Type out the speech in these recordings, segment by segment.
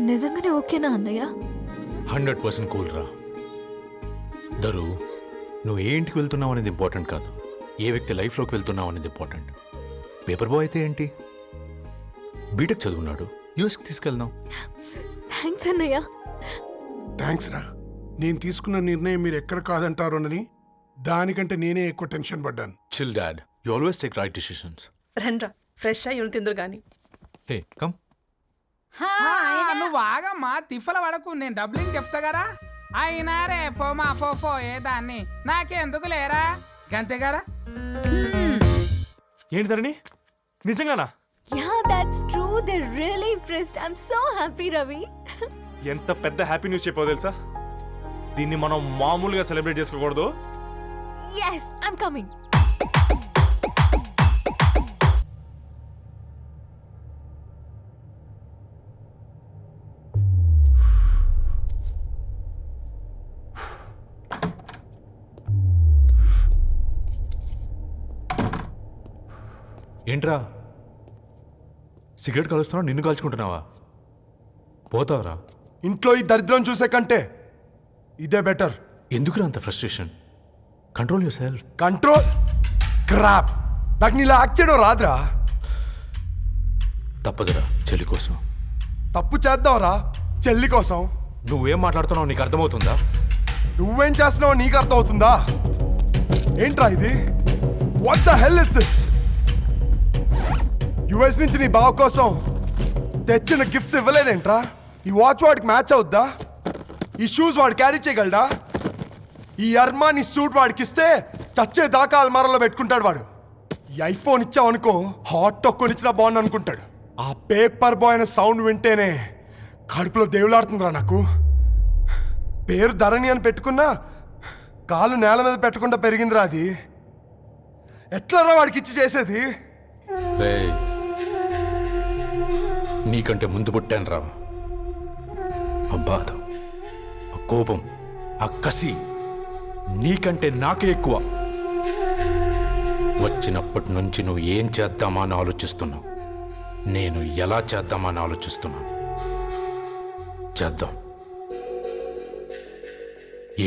నిజంగానే ఓకేనా అన్నయ్య? 100% కూల్ రా. దరు, నువ్వు ఏ ఇంటికి వెళ్తున్నావు అనేది ఇంపార్టెంట్ కాదు, ఏ వ్యక్తి లైఫ్లోకి వెళ్తున్నావు అనేది ఇంపార్టెంట్. పేపర్ బాయ్ అయితే ఏంటి, బీటెక్ చదువున్నాడు, యూఎస్కి తీసుకెళ్దాం. థ్యాంక్స్ అన్నయ్య. థ్యాంక్స్ రా. నేను తీసుకున్న నిర్ణయం మీరు ఎక్కడ కాదంటారోనని దానికంటే నేనే ఎక్కువ టెన్షన్ పడ్డాను. Chill dad, you always take right decisions. రండ్రా ఫ్రెష్ అయ్యి ఉండి తిందురు గాని. Hey come. నువ్వు ఆగమ్మా, తిఫల పడకు, నేను డబ్లింగ్ చెప్తా కదా. అయినా రే ఫో ఏ దాన్ని నాకెందుకు లేరా గంతే కదా. ఏంటి ధరణి, నిజంగానా? Yeah that's true, they really impressed. I am so happy Ravi. ఎంత పెద్ద హ్యాపీ న్యూస్ చెప్పావు తెలుసా? దీన్ని మనం మామూలుగా సెలబ్రేట్ చేసుకోకూడదు. yes I'm coming. ఏంట్రా సిగరెట్ కాలుస్తున్నావు, నిన్ను కాల్చుకుంటున్నావా? పోతావరా? ఇంట్లో ఈ దరిద్రం చూసే కంటే ఇదే బెటర్. ఎందుకురా అంత frustration? Control your self. Control crap. నాకు నీలా యాక్ట్ చేయడం రాదురా. తప్పదురా, చెల్లి కోసం. తప్పు చేద్దాంరా చెల్లి కోసం. నువ్వేం మాట్లాడుతున్నావు నీకు అర్థమవుతుందా? నువ్వేం చేస్తున్నావో నీకు అర్థమవుతుందా? ఏంట్రా ఇది? What the hell is this? US నుంచి నీ బావ కోసం తెచ్చిన గిఫ్ట్స్ ఇవ్వలేదేంట్రా? ఈ వాచ్ వాడికి మ్యాచ్ అవుద్దా? ఈ షూస్ వాడు క్యారీ చేయగలడా? ఈ అర్మాని సూట్ వాడికి ఇస్తే చచ్చే దాకా అల్మారాలో పెట్టుకుంటాడు వాడు. ఈ ఐఫోన్ ఇచ్చావనుకో హాట్ టొక్కని ఇచ్చినా బాగుంది అనుకుంటాడు. ఆ పేపర్ బాయ్ అనే సౌండ్ వింటేనే కడుపులో దేవులాడుతుందిరా నాకు. పేరు ధరణి అని పెట్టుకున్నా కాలు నేల మీద పెట్టకుండా పెరిగిందిరా అది. ఎట్లరా వాడికి ఇచ్చి చేసేది? రేయ్, నీకంటే ముందు పుట్టాను రా. ఆ బాధ, ఆ కోపం, ఆ కసి నీకంటే నాకే ఎక్కువ. వచ్చినప్పటి నుంచి నువ్వు ఏం చేద్దామా అని ఆలోచిస్తున్నావు, నేను ఎలా చేద్దామా అని ఆలోచిస్తున్నాను. చేద్దాం,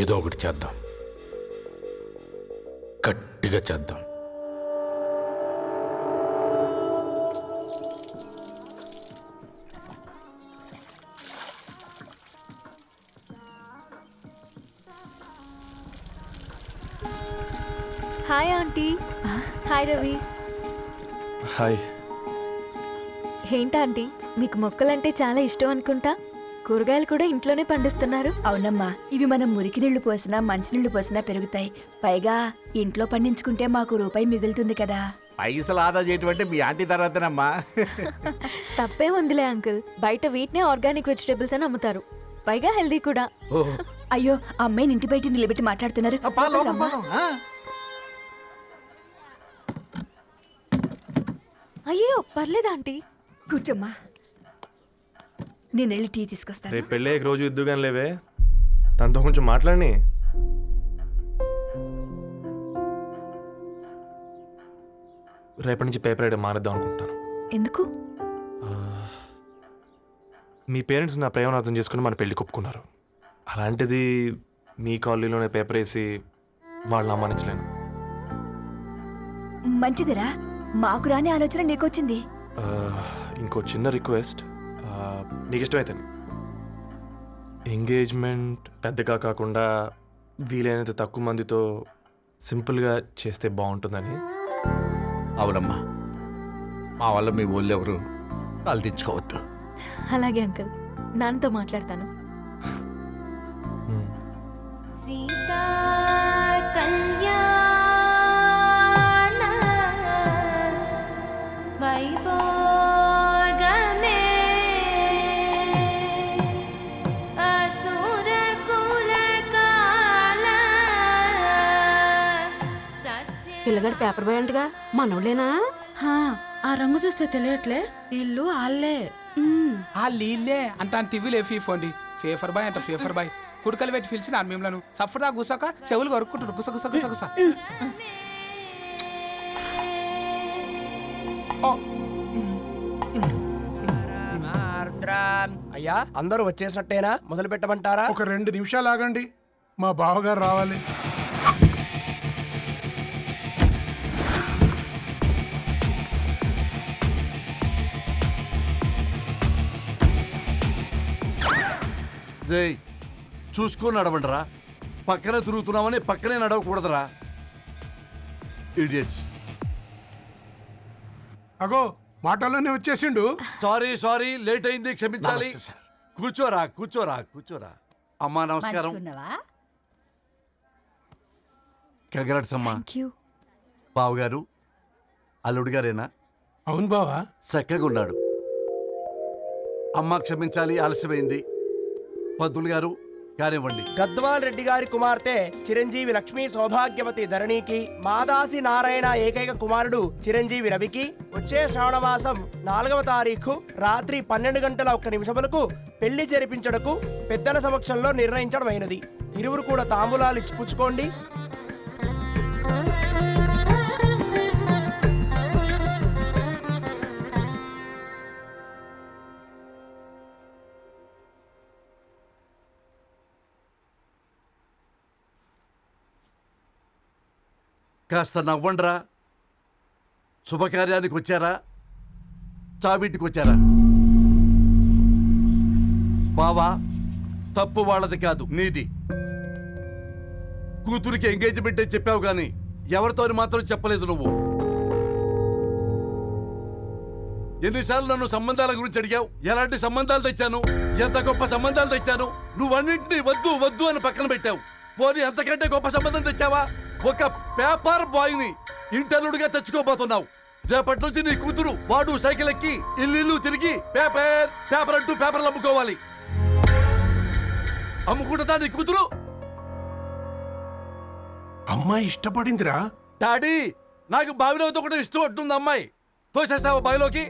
ఏదో ఒకటి చేద్దాం, గట్టిగా చేద్దాం. Hi aunty. Hi Ravi. Hi. ఏంటా ఆంటీ, మీకు మొక్కలంటే చాలా ఇష్టం అనుకుంటా. కూరగాయలు కూడా ఇంట్లోనే పండిస్తున్నారు. అవునమ్మా, ఇవి మనం మురికి నీళ్లు పోసినా మంచినీళ్లు పోసినా పెరుగుతాయి. పైగా ఇంట్లో పండించుకుంటే మాకు రూపాయి మిగులుతుంది కదా. పైసలు ఆదా చేయటం అంటే మీ ఆంటీ తర్వాతనమ్మా. తప్పే ఉందిలే అంకుల్, బయట వీటినే ఆర్గానిక్ వెజిటేబుల్స్ అని అమ్ముతారు, పైగా హెల్దీ కూడా. అయ్యో, అమ్మాయిని ఇంటి బయట నిలబెట్టి మాట్లాడుతున్నారు. అయ్యో పర్లేదు ఆంటీ, కూర్చోమ్మా, నేను వెళ్ళి టీ తీసుకొస్తాను. రేపు పెళ్ళి రోజు ఇద్దుగాని లేవే, తనతో కొంచెం మాట్లాడి. రేపటి నుంచి పేపర్ రైడ్ మారేద్దాం అనుకుంటాను. ఎందుకు? మీ పేరెంట్స్ నా ప్రేమను అర్థం చేసుకుని మన పెళ్లి ఒప్పుకున్నారు. అలాంటిది మీ కాలనీలోనే పేపర్ వేసి వాళ్ళని అమ్మానించలేను. మంచిదిరా, మాకు రాని ఆలోచన నీకొచ్చింది. ఇంకో చిన్న రిక్వెస్ట్, నీకు ఇష్టమైతే ఎంగేజ్మెంట్ పెద్దగా కాకుండా వీలైనంత తక్కువ మందితో సింపుల్గా చేస్తే బాగుంటుందని. అవునమ్మా, మా వల్ల మీ ఊళ్ళో ఎవరు తలదించుకోవద్దు. అలాగే అంకుల్, నాన్నతో మాట్లాడతాను. సీతా కళ్యాణ వైభోగమే అసుర కుల కాల. పిల్లగాడు పేపర్ బాయ్ అంటగా, మనోళ్ళేనా? ఆ రంగు చూస్తే తెలియట్లే, ఇల్లు ఆళ్ళే. ఆ లీల్లే అంత టివ్విలే ఫీఫోండి. ఫేఫర్ బాయ్ అంట, ఫేఫర్ బాయ్. కుడుకలు పెట్టి పిలిచిన మిమ్మలను సఫర్దా గుసక చెవులు కొరుక్కుంటారు. గుస గుస గుస గుస. అయ్యా అందరూ వచ్చేసినట్టేనా? మొదలు పెట్టమంటారా? ఒక 2 నిమిషాలు ఆగండి, మా బావగారు రావాలి. రేయ్ చూసుకొని నడవండిరా. పక్కన తిరుగుతున్నామని పక్కనే నడవకూడదురా. ఇడియట్స్. అగో మాటల్లోనే వచ్చేసిండు. సారీ లేట్ అయింది, క్షమించాలి. కూర్చోరా కూర్చోరా కూర్చోరా. అమ్మా నమస్కారం. కంగ్రాట్స్ అమ్మా. Thank you. బావగారు అల్లుడు గారేనా? అవును బావా. చక్కగా ఉన్నాడు. అమ్మ క్షమించాలి, ఆలస్యమైంది. పంతులు గారు కానివ్వండి. గద్వాల్ రెడ్డి గారి కుమార్తె చిరంజీవి లక్ష్మీ సౌభాగ్యవతి ధరణికి, మాదాసి నారాయణ ఏకైక కుమారుడు చిరంజీవి రవికి వచ్చే శ్రావణమాసం 4వ తారీఖు రాత్రి 12:01 పెళ్లి జరిపించడకు పెద్దల సమక్షంలో నిర్ణయించడమైనది. ఇరువురు కూడా తాంబూలాలు ఇచ్చి పుచ్చుకోండి. కాస్త నవ్వండ్రా. శుభకార్యానికి వచ్చారా, చావింటికి వచ్చారా? బావా తప్పు వాళ్ళది కాదు, నీది. కూతురికి ఎంగేజ్మెంట్ అని చెప్పావు కానీ ఎవరితో మాత్రం చెప్పలేదు నువ్వు. ఎన్నిసార్లు నన్ను సంబంధాల గురించి అడిగావు? ఎలాంటి సంబంధాలు తెచ్చాను, ఎంత గొప్ప సంబంధాలు తెచ్చాను. నువ్వన్నింటినీ వద్దు వద్దు అని పక్కన పెట్టావు. పోనీ అంతకంటే గొప్ప సంబంధం తెచ్చావా? ఒక పేపర్ బాయ్ ని ఇంటర్లుడిగా తెచ్చుకోబోతున్నావు. రేపటి నుంచి నీ కూతురు వాడు సైకిల్ ఎక్కి ఇల్లు తిరిగి పేపర్ అంటూ పేపర్లు అమ్ముకోవాలి. అమ్ముకుంటుందా నీ కూతురు? అమ్మాయి ఇష్టపడిందిరా. డాడీ నాకు బావిలోతో కూడా ఇష్టం అంటుంది అమ్మాయి. తోసేస్తావా బావిలోకి?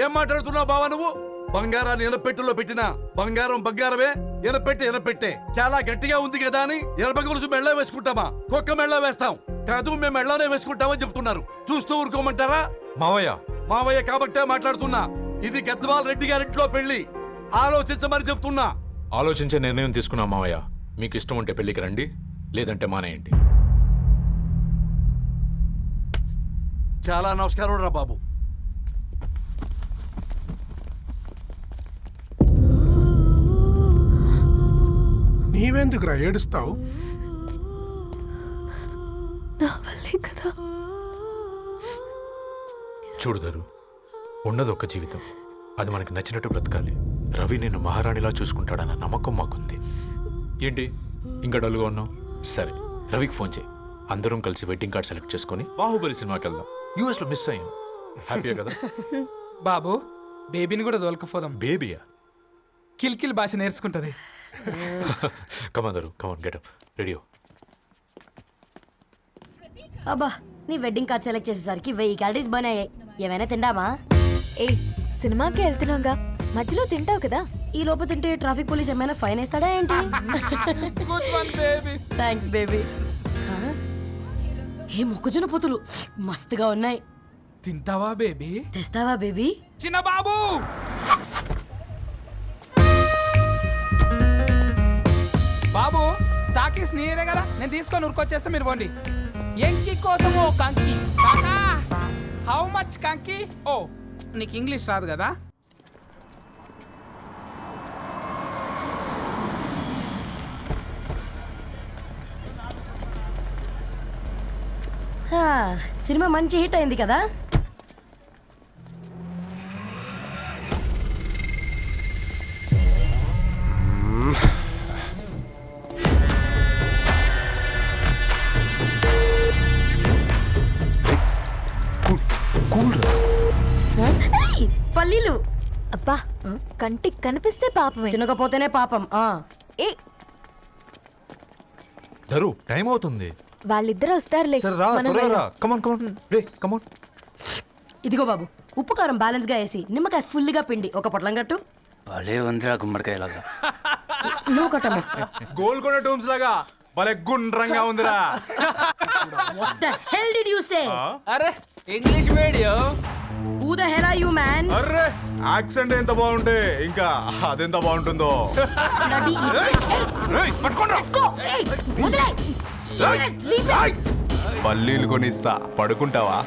ఏం మాట్లాడుతున్నావు బావా నువ్వు? బంగారాన్ని ఎనపెట్టులో పెట్టినా బంగారం బంగారమే, ఎనపెట్టే చాలా గట్టిగా ఉంది కదా అని ఎనప గొలుసు మెళ్ళ వేసుకుంటామా? కుక్క మెళ్ళ వేస్తాం కాదు, మేము మెళ్ళనే వేసుకుంటామని చెప్తున్నారు. చూస్తూ ఊరుకోమంటారా? మావయ్య కాబట్టే మాట్లాడుతున్నా. ఇది గద్వాల్ రెడ్డి గారింట్లో పెళ్లి, ఆలోచించమని చెప్తున్నా. ఆలోచించే నిర్ణయం తీసుకున్నా మావయ్య. మీకు ఇష్టం ఉంటే పెళ్లికి రండి, లేదంటే మానేయండి. చాలా నమస్కారం రా బాబు. నీవెందుకురా ఏడుస్తావు? నా వల్లే కదా. చూడుదరు, ఉన్నది ఒక్క జీవితం, అది మనకి నచ్చినట్టు బ్రతకాలి. రవి నిన్ను మహారాణిలా చూసుకుంటాడన్న నమ్మకం మాకుంది. ఏంటి ఇంకా డల్గా ఉన్నావు? సరే, రవికి ఫోన్ చేయి. అందరం కలిసి వెడ్డింగ్ కార్డ్ సెలెక్ట్ చేసుకొని బాహుబలి సినిమాకి వెళ్దాం. యూఎస్లో మిస్ అయ్యాం. హ్యాపీయా కదా? బాబు బేబీని కూడా దొలకపోదాం. బేబీయా? కిల్కిల్ భాష నేర్చుకుంటది. Come on get up ready. అబ్బా, నీ వెడ్డింగ్ కార్డ్ సెలెక్ట్ చేసేసరికి 1000 క్యాలరీస్ బర్న్ అయ్యాయి. ఏమైనా తిండామా? ఏ సినిమాకి వెళ్తున్నావుగా, మధ్యలో తింటావు కదా. ఈ లోపు తింటే ట్రాఫిక్ పోలీస్ ఏమైనా ఫైన్ వేస్తాడా ఏంటి? Thanks baby. ఏ మొక్కజొన్న పొతులు మస్తుగా ఉన్నాయి. తింటావా బేబీ? తెస్తావా బేబీ? చిన్న బాబు బాబు తాకీస్ నీరే కదా, నేను తీసుకొని ఉరికొచ్చేస్తే మీరు పోండి. ఎంకి కోసం ఓ కంకి. కాకా హౌ మచ్ కంకి? ఓ నీకు ఇంగ్లీష్ రాదు కదా. సినిమా మంచి హిట్ అయింది కదా. పల్లీలు అబ్బా, కంటికి కనిపిస్తే పాపమే, తినకపోతేనే పాపం. ఏ దరు, టైం అవుతుంది. వాళ్ళిద్దరు వస్తారులే. మనం వెళ్దాం. ఇదిగో బాబు, ఉప్పు కారం బ్యాలెన్స్ గా వేసి నిమ్మకాయ ఫుల్ గా పిండి ఒక పొట్లం కట్టు. భలే ఉందిరా గుమ్మడికాయలాగా. నువ్వు కట్టమ్మా. గోల్కొండ టూమ్స్ లాగా భలే గుండ్రంగా ఉందిరా. What the hell did you say? అరే English medium who the hell are you man? అర్రే యాక్సెంట్ ఎంత బాగుంటే ఇంకా అదెంత బాగుంటుందో. పల్లీలు కొనిస్తా, పడుకుంటావా?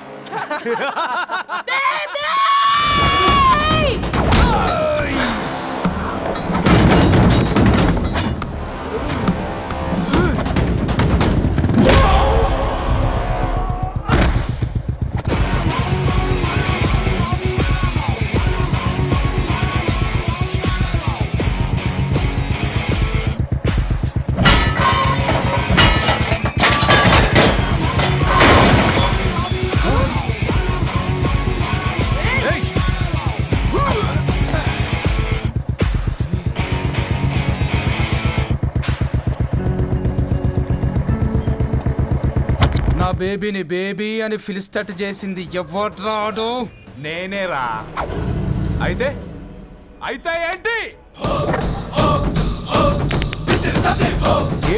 నా బేబీని బేబీ అని ఫిలిస్టట్ చేసింది ఎవరు రాడు? నేనేరా. అయితే అయితే ఏంటి?